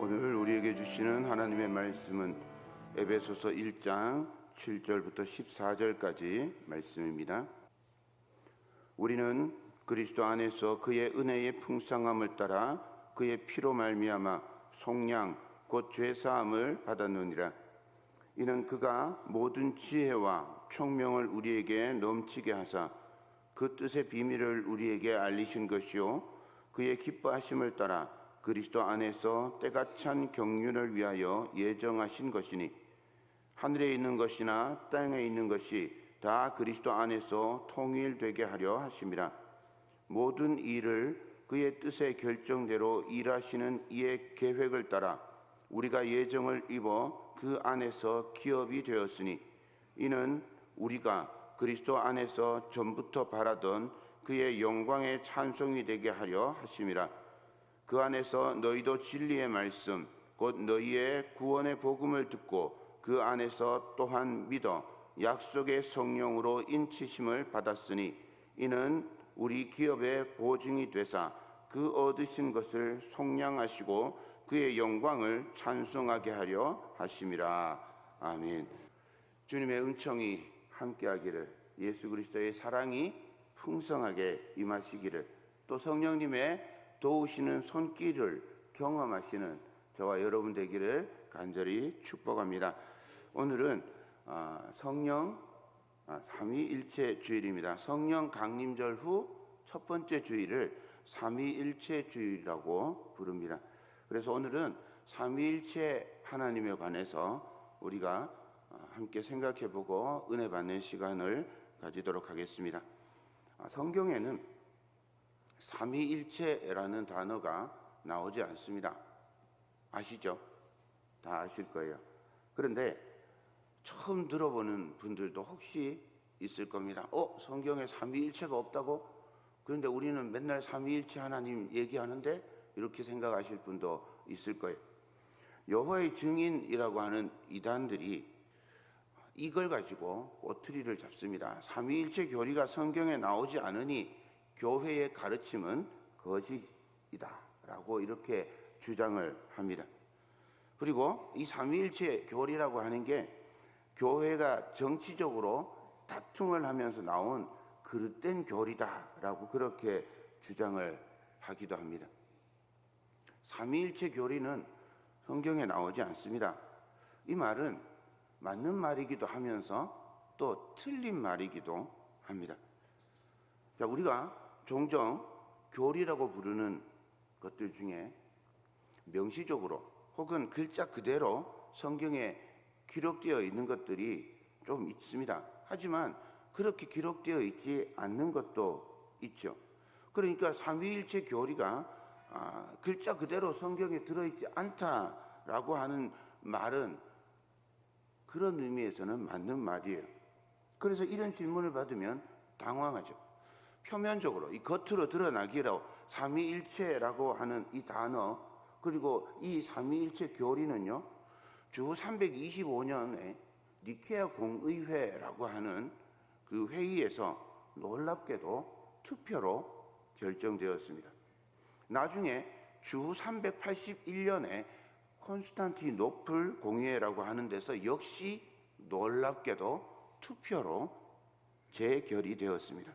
오늘 우리에게 주시는 하나님의 말씀은 에베소서 1장 7절부터 14절까지 말씀입니다. 우리는 그리스도 안에서 그의 은혜의 풍성함을 따라 그의 피로 말미암아 속량 곧 죄사함을 받았느니라. 이는 그가 모든 지혜와 총명을 우리에게 넘치게 하사 그 뜻의 비밀을 우리에게 알리신 것이요 그의 기뻐하심을 따라 그리스도 안에서 때가 찬 경륜을 위하여 예정하신 것이니 하늘에 있는 것이나 땅에 있는 것이 다 그리스도 안에서 통일되게 하려 하심이라. 모든 일을 그의 뜻의 결정대로 일하시는 이의 계획을 따라 우리가 예정을 입어 그 안에서 기업이 되었으니 이는 우리가 그리스도 안에서 전부터 바라던 그의 영광의 찬송이 되게 하려 하심이라. 그 안에서 너희도 진리의 말씀 곧 너희의 구원의 복음을 듣고 그 안에서 또한 믿어 약속의 성령으로 인치심을 받았으니 이는 우리 기업의 보증이 되사 그 얻으신 것을 속량하시고 그의 영광을 찬송하게 하려 하심이라. 아멘. 주님의 은총이 함께하기를, 예수 그리스도의 사랑이 풍성하게 임하시기를, 또 성령님의 도우시는 손길을 경험하시는 저와 여러분 되기를 간절히 축복합니다. 오늘은 성령 삼위일체 주일입니다. 성령 강림절 후 첫 번째 주일을 삼위일체 주일이라고 부릅니다. 그래서 오늘은 삼위일체 하나님에 관해서 우리가 함께 생각해보고 은혜 받는 시간을 가지도록 하겠습니다. 성경에는 삼위일체라는 단어가 나오지 않습니다. 아시죠? 다 아실 거예요. 그런데 처음 들어보는 분들도 혹시 있을 겁니다. 성경에 삼위일체가 없다고? 그런데 우리는 맨날 삼위일체 하나님 얘기하는데? 이렇게 생각하실 분도 있을 거예요. 여호와의 증인이라고 하는 이단들이 이걸 가지고 꼬투리를 잡습니다. 삼위일체 교리가 성경에 나오지 않으니 교회의 가르침은 거짓이다 라고 이렇게 주장을 합니다. 그리고 이 삼위일체 교리라고 하는 게 교회가 정치적으로 다툼을 하면서 나온 그릇된 교리다 라고 그렇게 주장을 하기도 합니다. 삼위일체 교리는 성경에 나오지 않습니다. 이 말은 맞는 말이기도 하면서 또 틀린 말이기도 합니다. 자, 우리가 종종 교리라고 부르는 것들 중에 명시적으로 혹은 글자 그대로 성경에 기록되어 있는 것들이 좀 있습니다. 하지만 그렇게 기록되어 있지 않는 것도 있죠. 그러니까 삼위일체 교리가 글자 그대로 성경에 들어있지 않다라고 하는 말은 그런 의미에서는 맞는 말이에요. 그래서 이런 질문을 받으면 당황하죠. 표면적으로 이 겉으로 드러나기로 삼위일체라고 하는 이 단어, 그리고 이 삼위일체 교리는요, 주 325년에 니케아 공의회라고 하는 그 회의에서 놀랍게도 투표로 결정되었습니다. 나중에 주 381년에 콘스탄티노플 공의회라고 하는 데서 역시 놀랍게도 투표로 재결이 되었습니다.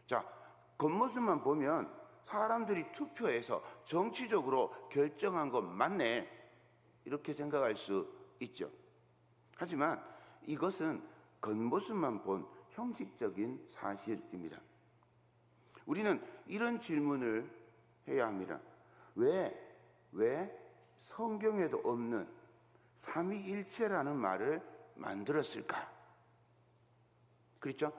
자, 겉모습만 보면 사람들이 투표해서 정치적으로 결정한 것 맞네, 이렇게 생각할 수 있죠. 하지만 이것은 겉모습만 본 형식적인 사실입니다. 우리는 이런 질문을 해야 합니다. 왜 성경에도 없는 삼위일체라는 말을 만들었을까? 그렇죠?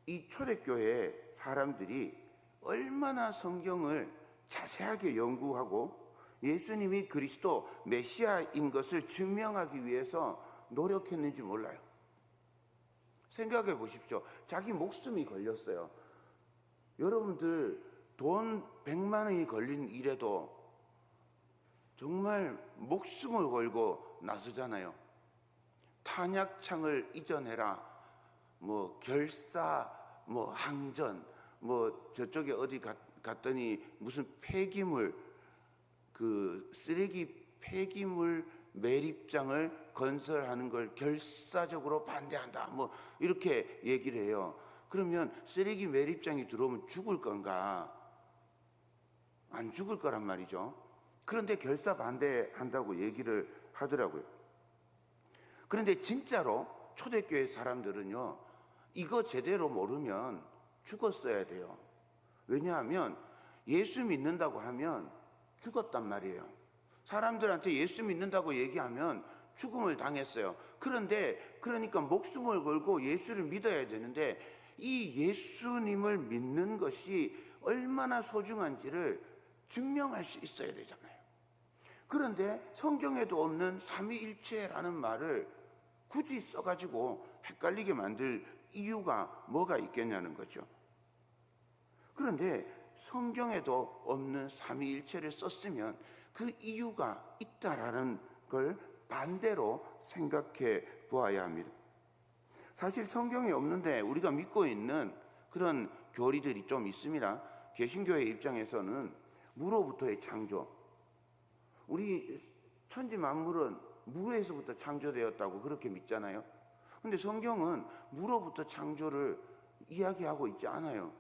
이 초대교회 사람들이 얼마나 성경을 자세하게 연구하고 예수님이 그리스도 메시아인 것을 증명하기 위해서 노력했는지 몰라요. 생각해 보십시오. 자기 목숨이 걸렸어요. 여러분들 돈 100만 원이 걸린 일에도 정말 목숨을 걸고 나서잖아요. 탄약창을 이전해라, 결사, 항전, 저쪽에 어디 갔더니 무슨 폐기물 그 쓰레기 폐기물 매립장을 건설하는 걸 결사적으로 반대한다. 뭐 이렇게 얘기를 해요. 그러면 쓰레기 매립장이 들어오면 죽을 건가? 안 죽을 거란 말이죠. 그런데 결사 반대한다고 얘기를 하더라고요. 그런데 진짜로 초대교회 사람들은요, 이거 제대로 모르면 죽었어야 돼요. 왜냐하면 예수 믿는다고 하면 죽었단 말이에요. 사람들한테 예수 믿는다고 얘기하면 죽음을 당했어요. 그러니까 목숨을 걸고 예수를 믿어야 되는데, 이 예수님을 믿는 것이 얼마나 소중한지를 증명할 수 있어야 되잖아요. 그런데 성경에도 없는 삼위일체라는 말을 굳이 써가지고 헷갈리게 만들 이유가 뭐가 있겠냐는 거죠. 그런데 성경에도 없는 삼위일체를 썼으면 그 이유가 있다라는 걸 반대로 생각해 보아야 합니다. 사실 성경에 없는데 우리가 믿고 있는 그런 교리들이 좀 있습니다. 개신교의 입장에서는 무로부터의 창조, 우리 천지 만물은 무에서부터 창조되었다고 그렇게 믿잖아요. 근데 성경은 무로부터 창조를 이야기하고 있지 않아요.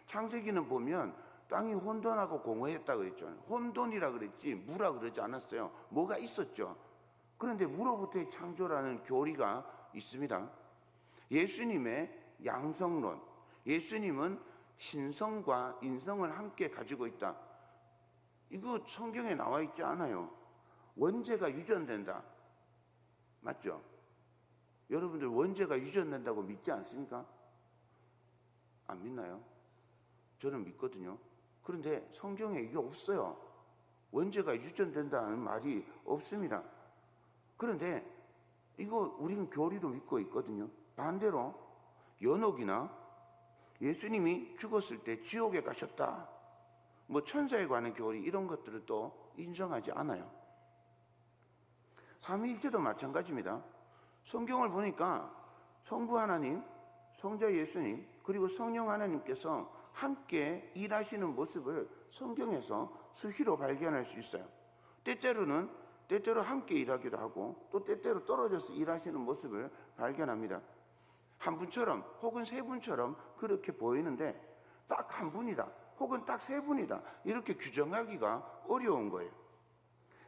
창세기는 보면 땅이 혼돈하고 공허했다 그랬잖아요. 혼돈이라 그랬지 무라 그러지 않았어요. 뭐가 있었죠. 그런데 무로부터의 창조라는 교리가 있습니다. 예수님의 양성론, 예수님은 신성과 인성을 함께 가지고 있다. 이거 성경에 나와 있지 않아요. 원죄가 유전된다. 맞죠? 여러분들 원죄가 유전된다고 믿지 않습니까? 안 믿나요? 저는 믿거든요. 그런데 성경에 이게 없어요. 원죄가 유전된다는 말이 없습니다. 그런데 이거 우리는 교리로 믿고 있거든요. 반대로 연옥이나 예수님이 죽었을 때 지옥에 가셨다, 뭐 천사에 관한 교리 이런 것들을 또 인정하지 않아요. 삼위일체도 마찬가지입니다. 성경을 보니까 성부 하나님, 성자 예수님, 그리고 성령 하나님께서 함께 일하시는 모습을 성경에서 수시로 발견할 수 있어요. 때때로 함께 일하기도 하고 또 때때로 떨어져서 일하시는 모습을 발견합니다. 한 분처럼 혹은 세 분처럼 그렇게 보이는데 딱 한 분이다 혹은 딱 세 분이다 이렇게 규정하기가 어려운 거예요.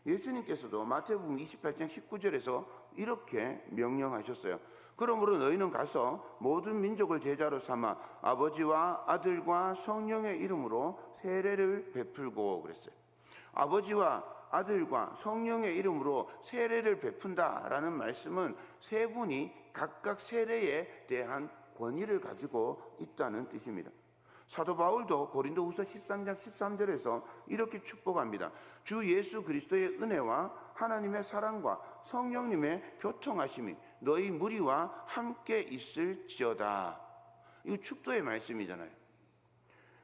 예수님께서도 마태복음 28장 19절에서 이렇게 명령하셨어요. 그러므로 너희는 가서 모든 민족을 제자로 삼아 아버지와 아들과 성령의 이름으로 세례를 베풀고 그랬어요. 아버지와 아들과 성령의 이름으로 세례를 베푼다라는 말씀은 세 분이 각각 세례에 대한 권위를 가지고 있다는 뜻입니다. 사도 바울도 고린도후서 13장 13절에서 이렇게 축복합니다. 주 예수 그리스도의 은혜와 하나님의 사랑과 성령님의 교통하심이 너희 무리와 함께 있을지어다. 이거 축도의 말씀이잖아요.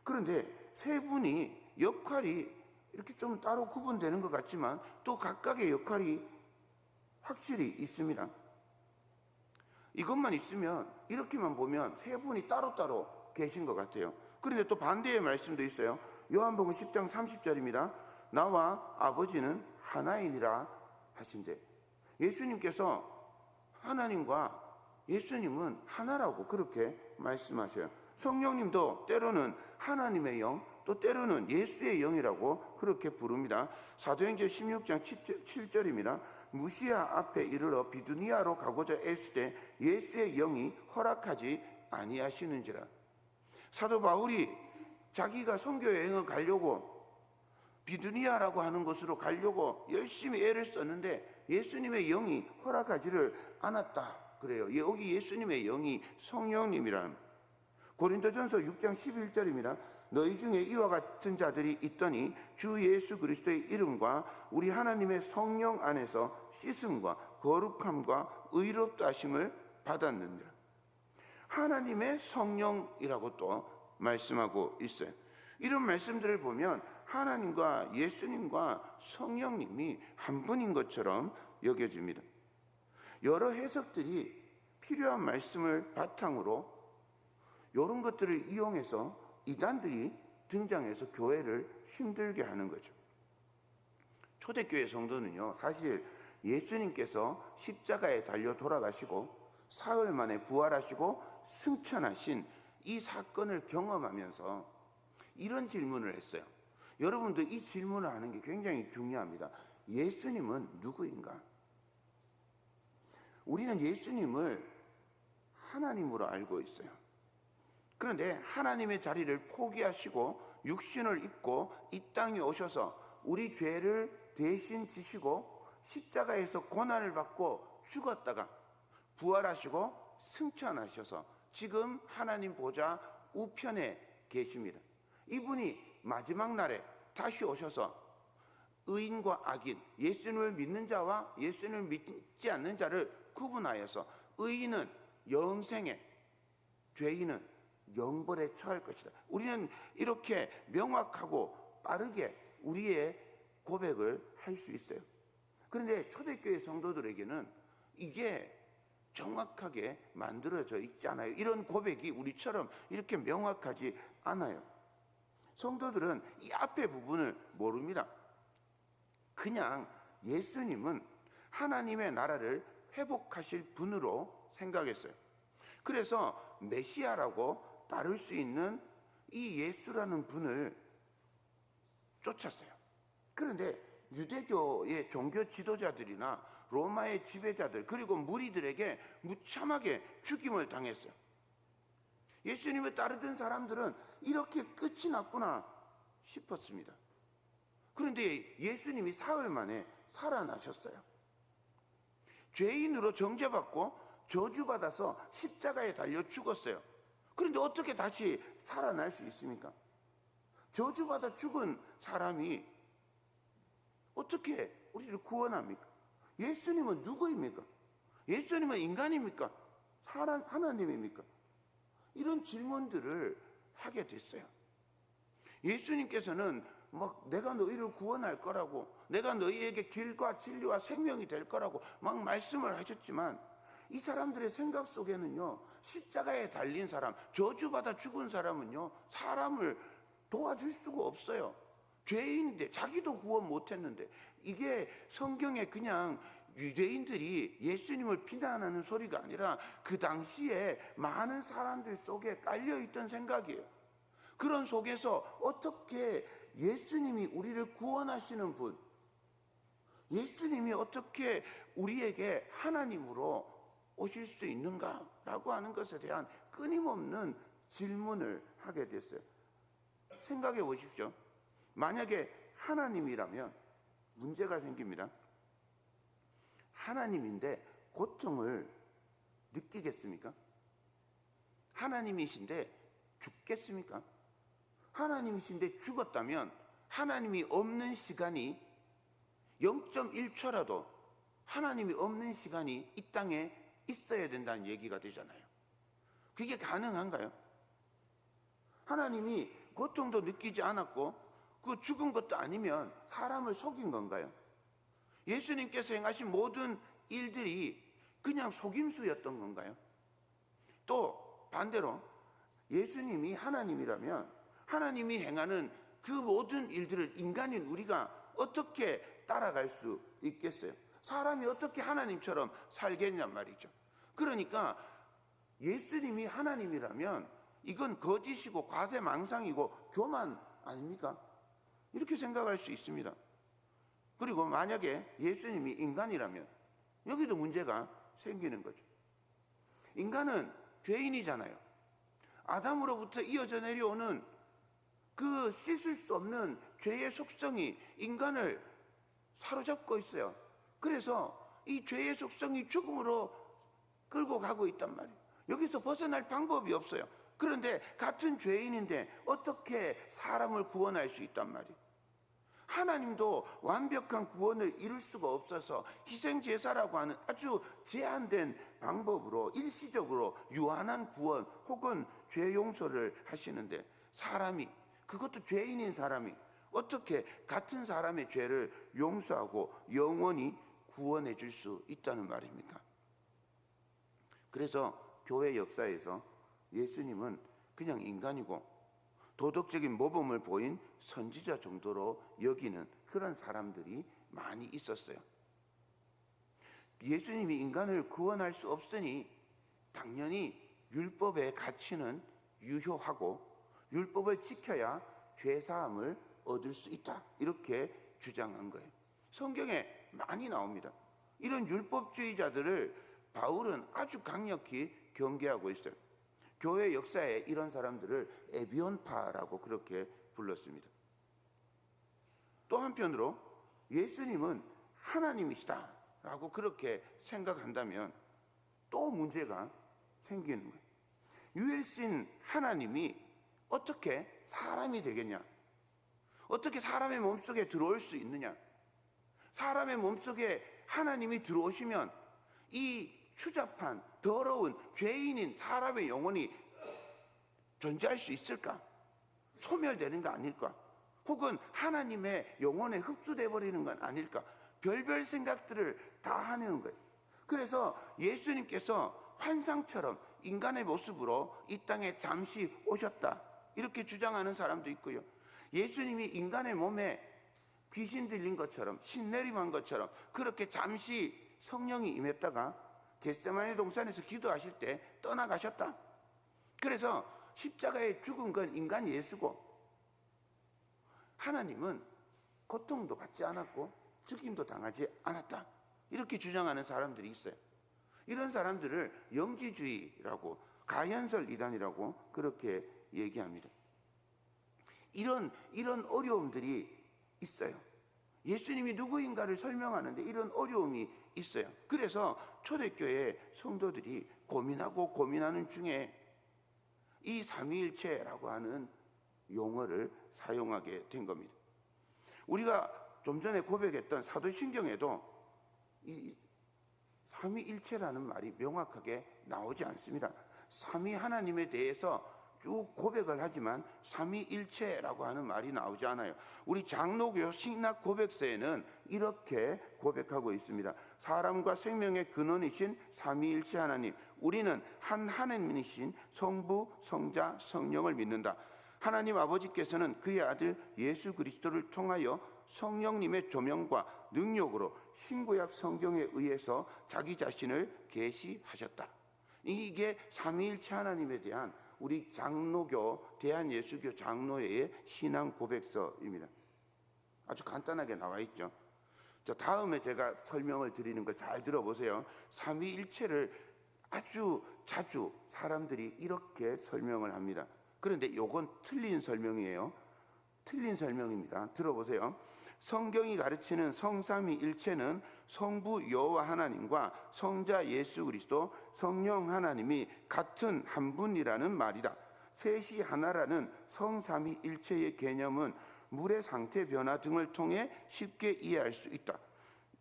그런데 세 분이 역할이 이렇게 좀 따로 구분되는 것 같지만 또 각각의 역할이 확실히 있습니다. 이것만 있으면, 이렇게만 보면 세 분이 따로따로 계신 것 같아요. 그런데 또 반대의 말씀도 있어요. 요한복음 10장 30절입니다. 나와 아버지는 하나이니라 하신대. 예수님께서 하나님과 예수님은 하나라고 그렇게 말씀하셔요. 성령님도 때로는 하나님의 영, 또 때로는 예수의 영이라고 그렇게 부릅니다. 사도행전 16장 7절입니다. 무시아 앞에 이르러 비두니아로 가고자 애쓸 때 예수의 영이 허락하지 아니하시는지라. 사도 바울이 자기가 선교 여행을 가려고 비두니아라고 하는 곳으로 가려고 열심히 애를 썼는데 예수님의 영이 허락하지를 않았다 그래요. 여기 예수님의 영이 성령님이란. 고린도전서 6장 11절입니다. 너희 중에 이와 같은 자들이 있더니 주 예수 그리스도의 이름과 우리 하나님의 성령 안에서 씻음과 거룩함과 의롭다 하심을 받았느니라. 하나님의 성령이라고 또 말씀하고 있어요. 이런 말씀들을 보면 하나님과 예수님과 성령님이 한 분인 것처럼 여겨집니다. 여러 해석들이 필요한 말씀을 바탕으로 이런 것들을 이용해서 이단들이 등장해서 교회를 힘들게 하는 거죠. 초대교회 성도는요, 사실 예수님께서 십자가에 달려 돌아가시고 사흘 만에 부활하시고 승천하신 이 사건을 경험하면서 이런 질문을 했어요. 여러분도 이 질문을 하는 게 굉장히 중요합니다. 예수님은 누구인가? 우리는 예수님을 하나님으로 알고 있어요. 그런데 하나님의 자리를 포기하시고 육신을 입고 이 땅에 오셔서 우리 죄를 대신 지시고 십자가에서 고난을 받고 죽었다가 부활하시고 승천하셔서 지금 하나님 보좌 우편에 계십니다. 이분이 마지막 날에 다시 오셔서 의인과 악인, 예수님을 믿는 자와 예수님을 믿지 않는 자를 구분하여서 의인은 영생에, 죄인은 영벌에 처할 것이다. 우리는 이렇게 명확하고 빠르게 우리의 고백을 할 수 있어요. 그런데 초대교회 성도들에게는 이게 정확하게 만들어져 있지 않아요. 이런 고백이 우리처럼 이렇게 명확하지 않아요. 성도들은 이 앞에 부분을 모릅니다. 그냥 예수님은 하나님의 나라를 회복하실 분으로 생각했어요. 그래서 메시아라고 따를 수 있는 이 예수라는 분을 쫓았어요. 그런데 유대교의 종교 지도자들이나 로마의 지배자들 그리고 무리들에게 무참하게 죽임을 당했어요. 예수님을 따르던 사람들은 이렇게 끝이 났구나 싶었습니다. 그런데 예수님이 사흘 만에 살아나셨어요. 죄인으로 정죄받고 저주받아서 십자가에 달려 죽었어요. 그런데 어떻게 다시 살아날 수 있습니까? 저주받아 죽은 사람이 어떻게 우리를 구원합니까? 예수님은 누구입니까? 예수님은 인간입니까? 하나님입니까? 이런 질문들을 하게 됐어요. 예수님께서는 막 내가 너희를 구원할 거라고, 내가 너희에게 길과 진리와 생명이 될 거라고 막 말씀을 하셨지만 이 사람들의 생각 속에는요, 십자가에 달린 사람, 저주받아 죽은 사람은요, 사람을 도와줄 수가 없어요. 죄인인데 자기도 구원 못했는데. 이게 성경에 그냥 유대인들이 예수님을 비난하는 소리가 아니라 그 당시에 많은 사람들 속에 깔려있던 생각이에요. 그런 속에서 어떻게 예수님이 우리를 구원하시는 분, 예수님이 어떻게 우리에게 하나님으로 오실 수 있는가라고 하는 것에 대한 끊임없는 질문을 하게 됐어요. 생각해 보십시오. 만약에 하나님이라면 문제가 생깁니다. 하나님인데 고통을 느끼겠습니까? 하나님이신데 죽겠습니까? 하나님이신데 죽었다면 하나님이 없는 시간이 0.1초라도 하나님이 없는 시간이 이 땅에 있어야 된다는 얘기가 되잖아요. 그게 가능한가요? 하나님이 고통도 느끼지 않았고 그 죽은 것도 아니면 사람을 속인 건가요? 예수님께서 행하신 모든 일들이 그냥 속임수였던 건가요? 또 반대로 예수님이 하나님이라면 하나님이 행하는 그 모든 일들을 인간인 우리가 어떻게 따라갈 수 있겠어요? 사람이 어떻게 하나님처럼 살겠냔 말이죠. 그러니까 예수님이 하나님이라면 이건 거짓이고 과대망상이고 교만 아닙니까? 이렇게 생각할 수 있습니다. 그리고 만약에 예수님이 인간이라면 여기도 문제가 생기는 거죠. 인간은 죄인이잖아요. 아담으로부터 이어져 내려오는 그 씻을 수 없는 죄의 속성이 인간을 사로잡고 있어요. 그래서 이 죄의 속성이 죽음으로 끌고 가고 있단 말이에요. 여기서 벗어날 방법이 없어요. 그런데 같은 죄인인데 어떻게 사람을 구원할 수 있단 말이에요. 하나님도 완벽한 구원을 이룰 수가 없어서 희생제사라고 하는 아주 제한된 방법으로 일시적으로 유한한 구원 혹은 죄 용서를 하시는데 사람이, 그것도 죄인인 사람이 어떻게 같은 사람의 죄를 용서하고 영원히 구원해 줄 수 있다는 말입니까? 그래서 교회 역사에서 예수님은 그냥 인간이고 도덕적인 모범을 보인 선지자 정도로 여기는 그런 사람들이 많이 있었어요. 예수님이 인간을 구원할 수 없으니 당연히 율법의 가치는 유효하고 율법을 지켜야 죄사함을 얻을 수 있다, 이렇게 주장한 거예요. 성경에 많이 나옵니다. 이런 율법주의자들을 바울은 아주 강력히 경계하고 있어요. 교회 역사에 이런 사람들을 에비온파라고 그렇게 불렀습니다. 또 한편으로 예수님은 하나님이시다 라고 그렇게 생각한다면 또 문제가 생기는 거예요. 유일신 하나님이 어떻게 사람이 되겠냐? 어떻게 사람의 몸속에 들어올 수 있느냐? 사람의 몸속에 하나님이 들어오시면 이 추잡한 더러운 죄인인 사람의 영혼이 존재할 수 있을까? 소멸되는 거 아닐까? 혹은 하나님의 영혼에 흡수돼 버리는 건 아닐까? 별별 생각들을 다 하는 거예요. 그래서 예수님께서 환상처럼 인간의 모습으로 이 땅에 잠시 오셨다, 이렇게 주장하는 사람도 있고요. 예수님이 인간의 몸에 귀신 들린 것처럼 신내림한 것처럼 그렇게 잠시 성령이 임했다가 겟세마네 동산에서 기도하실 때 떠나가셨다. 그래서 십자가에 죽은 건 인간 예수고 하나님은 고통도 받지 않았고 죽임도 당하지 않았다, 이렇게 주장하는 사람들이 있어요. 이런 사람들을 영지주의라고, 가현설 이단이라고 그렇게 얘기합니다. 이런 어려움들이 있어요. 예수님이 누구인가를 설명하는데 이런 어려움이 있어요. 그래서 초대교회 성도들이 고민하는 중에 이 삼위일체라고 하는 용어를 사용하게 된 겁니다. 우리가 좀 전에 고백했던 사도신경에도 이 삼위일체라는 말이 명확하게 나오지 않습니다. 삼위 하나님에 대해서 쭉 고백을 하지만 삼위일체라고 하는 말이 나오지 않아요. 우리 장로교 신학 고백서에는 이렇게 고백하고 있습니다. 사람과 생명의 근원이신 삼위일체 하나님, 우리는 한 하나님이신 성부, 성자, 성령을 믿는다. 하나님 아버지께서는 그의 아들 예수 그리스도를 통하여 성령님의 조명과 능력으로 신구약 성경에 의해서 자기 자신을 계시하셨다. 이게 삼위일체 하나님에 대한 우리 장로교, 대한예수교 장로회의 신앙 고백서입니다. 아주 간단하게 나와 있죠. 자, 다음에 제가 설명을 드리는 걸 잘 들어보세요. 삼위일체를 아주 자주 사람들이 이렇게 설명을 합니다. 그런데 이건 틀린 설명이에요. 틀린 설명입니다. 들어보세요. 성경이 가르치는 성삼위일체는 성부 여호와 하나님과 성자 예수 그리스도, 성령 하나님이 같은 한 분이라는 말이다. 셋이 하나라는 성삼위일체의 개념은 물의 상태 변화 등을 통해 쉽게 이해할 수 있다.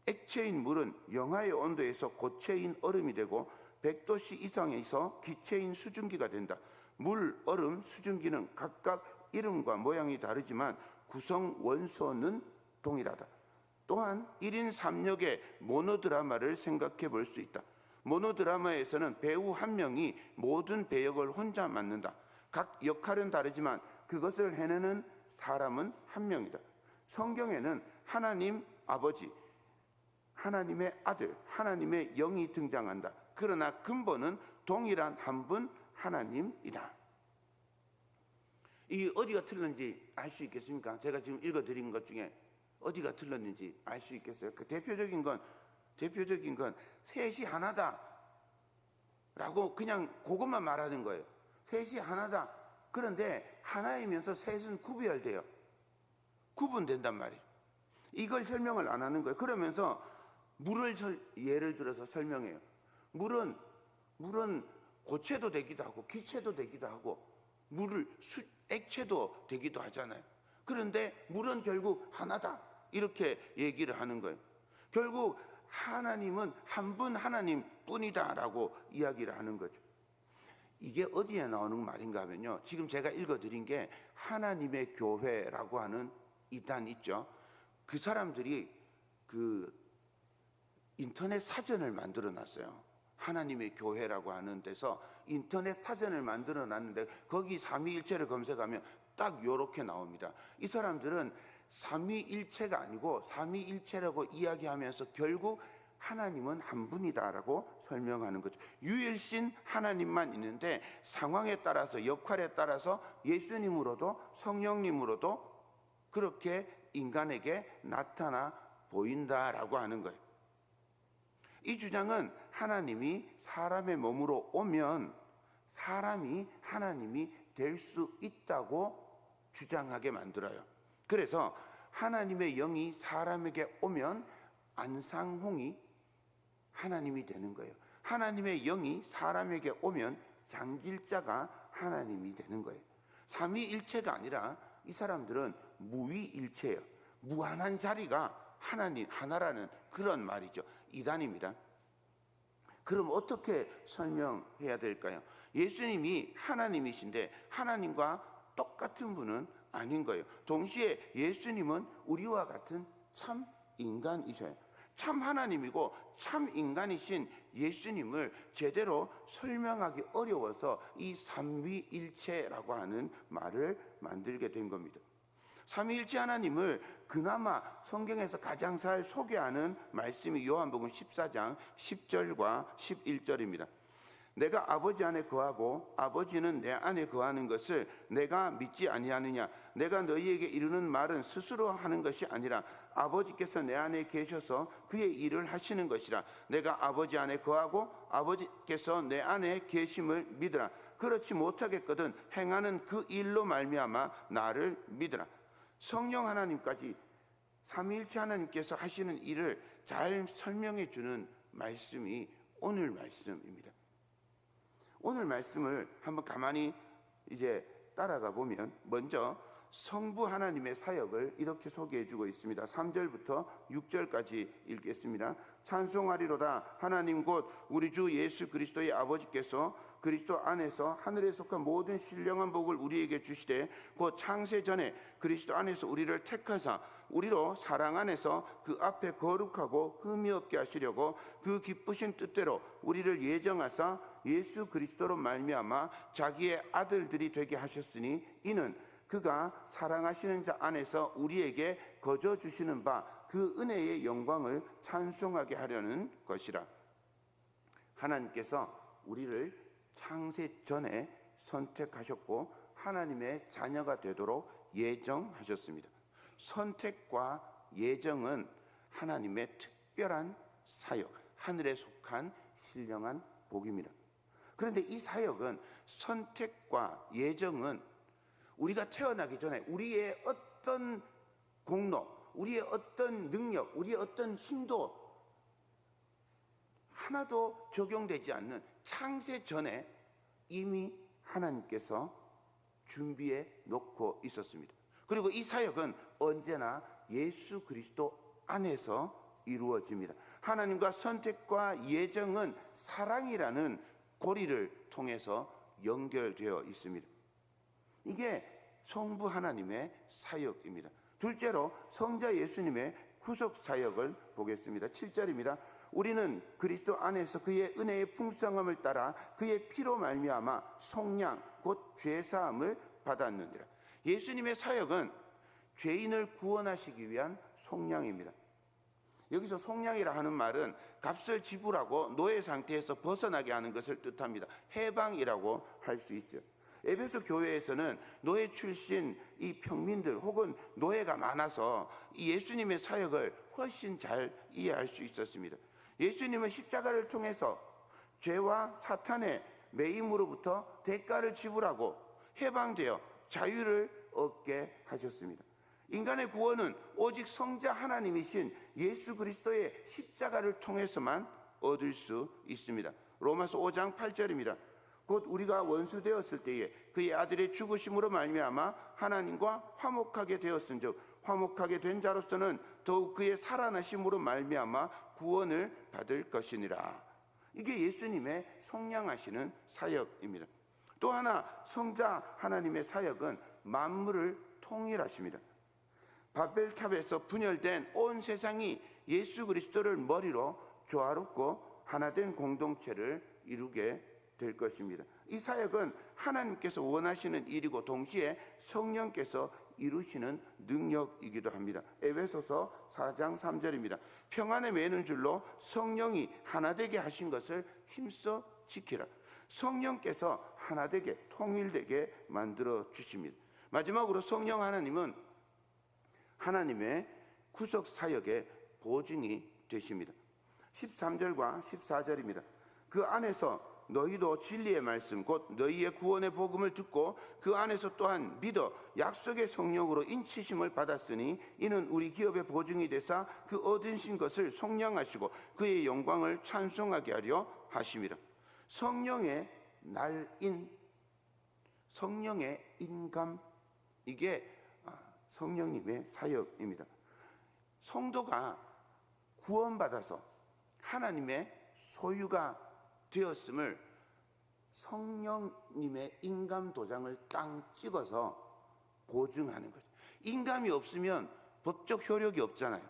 액체인 물은 영하의 온도에서 고체인 얼음이 되고 100도씨 이상에서 기체인 수증기가 된다. 물, 얼음, 수증기는 각각 이름과 모양이 다르지만 구성 원소는 동일하다. 또한 1인 3역의 모노드라마를 생각해 볼 수 있다. 모노드라마에서는 배우 한 명이 모든 배역을 혼자 맡는다. 각 역할은 다르지만 그것을 해내는 사람은 한 명이다. 성경에는 하나님 아버지, 하나님의 아들, 하나님의 영이 등장한다. 그러나 근본은 동일한 한 분 하나님이다. 이 어디가 틀렸는지 알 수 있겠습니까? 제가 지금 읽어드린 것 중에 어디가 틀렸는지 알 수 있겠어요? 그 대표적인 건 셋이 하나다 라고 그냥 그것만 말하는 거예요. 셋이 하나다. 그런데 하나이면서 셋은 구별돼요. 구분된단 말이에요. 이걸 설명을 안 하는 거예요. 그러면서 물을 예를 들어서 설명해요. 물은 고체도 되기도 하고 기체도 되기도 하고 액체도 되기도 하잖아요. 그런데 물은 결국 하나다, 이렇게 얘기를 하는 거예요. 결국 하나님은 한 분 하나님 뿐이다 라고 이야기를 하는 거죠. 이게 어디에 나오는 말인가 하면요, 지금 제가 읽어드린 게 하나님의 교회라고 하는 이단 있죠. 그 사람들이 그 인터넷 사전을 만들어 놨어요. 하나님의 교회라고 하는 데서 인터넷 사전을 만들어 놨는데 거기 삼위일체를 검색하면 딱 요렇게 나옵니다. 이 사람들은 삼위일체가 아니고 삼위일체라고 이야기하면서 결국 하나님은 한 분이다라고 설명하는 거죠. 유일신 하나님만 있는데 상황에 따라서, 역할에 따라서 예수님으로도 성령님으로도 그렇게 인간에게 나타나 보인다라고 하는 거예요. 이 주장은 하나님이 사람의 몸으로 오면 사람이 하나님이 될 수 있다고 주장하게 만들어요. 그래서 하나님의 영이 사람에게 오면 안상홍이 하나님이 되는 거예요. 하나님의 영이 사람에게 오면 장길자가 하나님이 되는 거예요. 삼위일체가 아니라 이 사람들은 무위일체예요. 무한한 자리가 하나님 하나라는 그런 말이죠. 이단입니다. 그럼 어떻게 설명해야 될까요? 예수님이 하나님이신데 하나님과 똑같은 분은 아닌 거예요. 동시에 예수님은 우리와 같은 참 인간이셔요. 참 하나님이고 참 인간이신 예수님을 제대로 설명하기 어려워서 이 삼위일체라고 하는 말을 만들게 된 겁니다. 삼위일체 하나님을 그나마 성경에서 가장 잘 소개하는 말씀이 요한복음 14장 10절과 11절입니다. 내가 아버지 안에 거하고 아버지는 내 안에 거하는 것을 내가 믿지 아니하느냐. 내가 너희에게 이르는 말은 스스로 하는 것이 아니라 아버지께서 내 안에 계셔서 그의 일을 하시는 것이라. 내가 아버지 안에 거하고 아버지께서 내 안에 계심을 믿으라. 그렇지 못하겠거든 행하는 그 일로 말미암아 나를 믿으라. 성령 하나님까지 삼위일체 하나님께서 하시는 일을 잘 설명해 주는 말씀이 오늘 말씀입니다. 오늘 말씀을 한번 가만히 이제 따라가 보면 먼저 성부 하나님의 사역을 이렇게 소개해 주고 있습니다. 3절부터 6절까지 읽겠습니다. 찬송하리로다. 하나님 곧 우리 주 예수 그리스도의 아버지께서 그리스도 안에서 하늘에 속한 모든 신령한 복을 우리에게 주시되 곧 창세 전에 그리스도 안에서 우리를 택하사 우리로 사랑 안에서 그 앞에 거룩하고 흠이 없게 하시려고 그 기쁘신 뜻대로 우리를 예정하사 예수 그리스도로 말미암아 자기의 아들들이 되게 하셨으니 이는 그가 사랑하시는 자 안에서 우리에게 거저 주시는 바 그 은혜의 영광을 찬송하게 하려는 것이라. 하나님께서 우리를 창세 전에 선택하셨고 하나님의 자녀가 되도록 예정하셨습니다. 선택과 예정은 하나님의 특별한 사역, 하늘에 속한 신령한 복입니다. 그런데 이 사역은, 선택과 예정은 우리가 태어나기 전에 우리의 어떤 공로, 우리의 어떤 능력, 우리의 어떤 힘도 하나도 적용되지 않는 창세 전에 이미 하나님께서 준비해 놓고 있었습니다. 그리고 이 사역은 언제나 예수 그리스도 안에서 이루어집니다. 하나님과 선택과 예정은 사랑이라는 고리를 통해서 연결되어 있습니다. 이게 성부 하나님의 사역입니다. 둘째로 성자 예수님의 구속 사역을 보겠습니다. 7절입니다. 우리는 그리스도 안에서 그의 은혜의 풍성함을 따라 그의 피로 말미암아 속량 곧 죄사함을 받았느니라. 예수님의 사역은 죄인을 구원하시기 위한 속량입니다. 여기서 속량이라 하는 말은 값을 지불하고 노예 상태에서 벗어나게 하는 것을 뜻합니다. 해방이라고 할 수 있죠. 에베소 교회에서는 노예 출신 이 평민들 혹은 노예가 많아서 이 예수님의 사역을 훨씬 잘 이해할 수 있었습니다. 예수님은 십자가를 통해서 죄와 사탄의 매임으로부터 대가를 지불하고 해방되어 자유를 얻게 하셨습니다. 인간의 구원은 오직 성자 하나님이신 예수 그리스도의 십자가를 통해서만 얻을 수 있습니다. 로마서 5장 8절입니다. 곧 우리가 원수 되었을 때에 그의 아들의 죽으심으로 말미암아 하나님과 화목하게 되었은즉 화목하게 된 자로서는 더욱 그의 살아나심으로 말미암아 구원을 받을 것이니라. 이게 예수님의 속량하시는 사역입니다. 또 하나 성자 하나님의 사역은 만물을 통일하십니다. 바벨탑에서 분열된 온 세상이 예수 그리스도를 머리로 조화롭고 하나된 공동체를 이루게 될 것입니다. 이 사역은 하나님께서 원하시는 일이고 동시에 성령께서 이루시는 능력이기도 합니다. 에베소서 4장 3절입니다. 평안에 매는 줄로 성령이 하나 되게 하신 것을 힘써 지키라. 성령께서 하나 되게 통일되게 만들어 주십니다. 마지막으로 성령 하나님은 하나님의 구속 사역의 보증이 되십니다. 13절과 14절입니다. 그 안에서 너희도 진리의 말씀 곧 너희의 구원의 복음을 듣고 그 안에서 또한 믿어 약속의 성령으로 인치심을 받았으니 이는 우리 기업의 보증이 되사 그 얻으신 것을 속량하시고 그의 영광을 찬송하게 하려 하심이라. 성령의 날인, 성령의 인감, 이게 성령님의 사역입니다. 성도가 구원받아서 하나님의 소유가 되었음을 성령님의 인감 도장을 땅 찍어서 보증하는 거죠. 인감이 없으면 법적 효력이 없잖아요.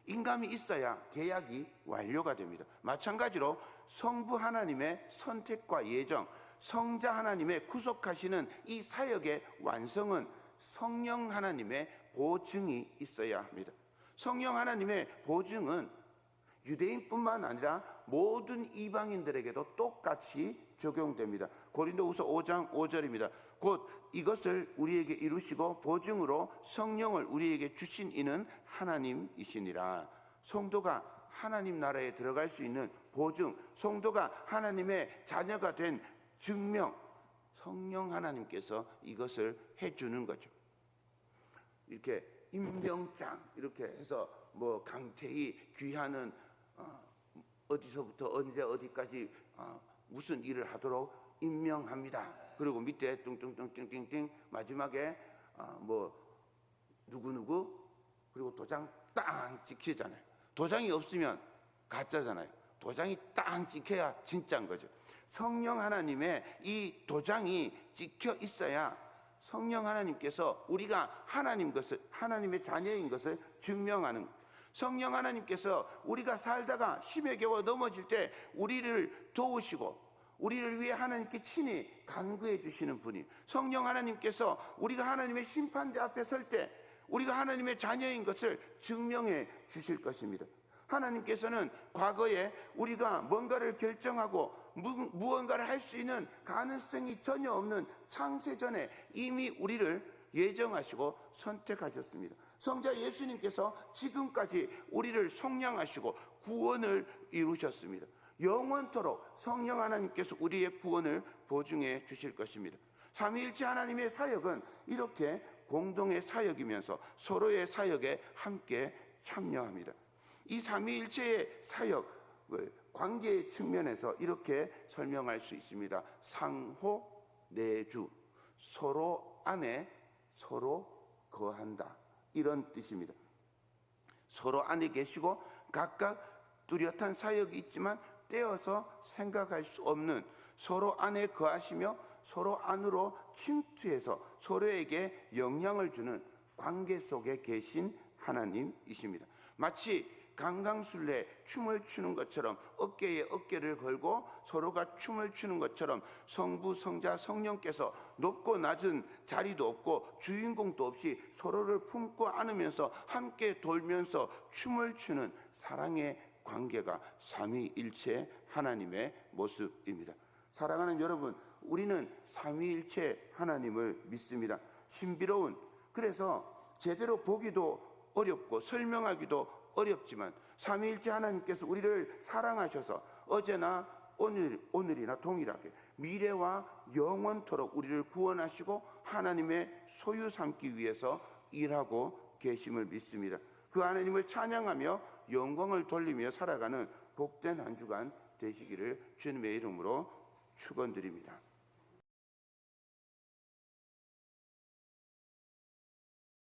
인감이 있어야 계약이 완료가 됩니다. 마찬가지로 성부 하나님의 선택과 예정, 성자 하나님의 구속하시는 이 사역의 완성은 성령 하나님의 보증이 있어야 합니다. 성령 하나님의 보증은 유대인뿐만 아니라 모든 이방인들에게도 똑같이 적용됩니다. 고린도후서 5장 5절입니다. 곧 이것을 우리에게 이루시고 보증으로 성령을 우리에게 주신 이는 하나님이시니라. 성도가 하나님 나라에 들어갈 수 있는 보증, 성도가 하나님의 자녀가 된 증명, 성령 하나님께서 이것을 해주는 거죠. 이렇게 임명장 이렇게 해서 뭐 강태희 귀하는 어디서부터 언제 어디까지 무슨 일을 하도록 임명합니다. 그리고 밑에 뚱뚱뚱뚱뚱 마지막에 뭐 누구누구 그리고 도장 땅 찍히잖아요. 도장이 없으면 가짜잖아요. 도장이 땅 찍혀야 진짜인 거죠. 성령 하나님의 이 도장이 찍혀 있어야 성령 하나님께서 우리가 하나님의 자녀인 것을 증명하는 거예요. 성령 하나님께서 우리가 살다가 힘에 겨워 넘어질 때 우리를 도우시고 우리를 위해 하나님께 친히 간구해 주시는 분이, 성령 하나님께서 우리가 하나님의 심판대 앞에 설 때 우리가 하나님의 자녀인 것을 증명해 주실 것입니다. 하나님께서는 과거에 우리가 뭔가를 결정하고 무언가를 할 수 있는 가능성이 전혀 없는 창세전에 이미 우리를 예정하시고 선택하셨습니다. 성자 예수님께서 지금까지 우리를 속량하시고 구원을 이루셨습니다. 영원토록 성령 하나님께서 우리의 구원을 보증해 주실 것입니다. 삼위일체 하나님의 사역은 이렇게 공동의 사역이면서 서로의 사역에 함께 참여합니다. 이 삼위일체의 사역을 관계의 측면에서 이렇게 설명할 수 있습니다. 상호 내주, 서로 안에 서로 거한다, 이런 뜻입니다. 서로 안에 계시고 각각 뚜렷한 사역이 있지만 떼어서 생각할 수 없는, 서로 안에 거하시며 서로 안으로 침투해서 서로에게 영향을 주는 관계 속에 계신 하나님이십니다. 마치 강강술래 춤을 추는 것처럼 어깨에 어깨를 걸고 서로가 춤을 추는 것처럼 성부, 성자, 성령께서 높고 낮은 자리도 없고 주인공도 없이 서로를 품고 안으면서 함께 돌면서 춤을 추는 사랑의 관계가 삼위일체 하나님의 모습입니다. 사랑하는 여러분, 우리는 삼위일체 하나님을 믿습니다. 신비로운, 그래서 제대로 보기도 어렵고 설명하기도 어렵지만 삼위일체 하나님께서 우리를 사랑하셔서 어제나 오늘이나 동일하게 미래와 영원토록 우리를 구원하시고 하나님의 소유 삼기 위해서 일하고 계심을 믿습니다. 그 하나님을 찬양하며 영광을 돌리며 살아가는 복된 한 주간 되시기를 주님의 이름으로 축원드립니다.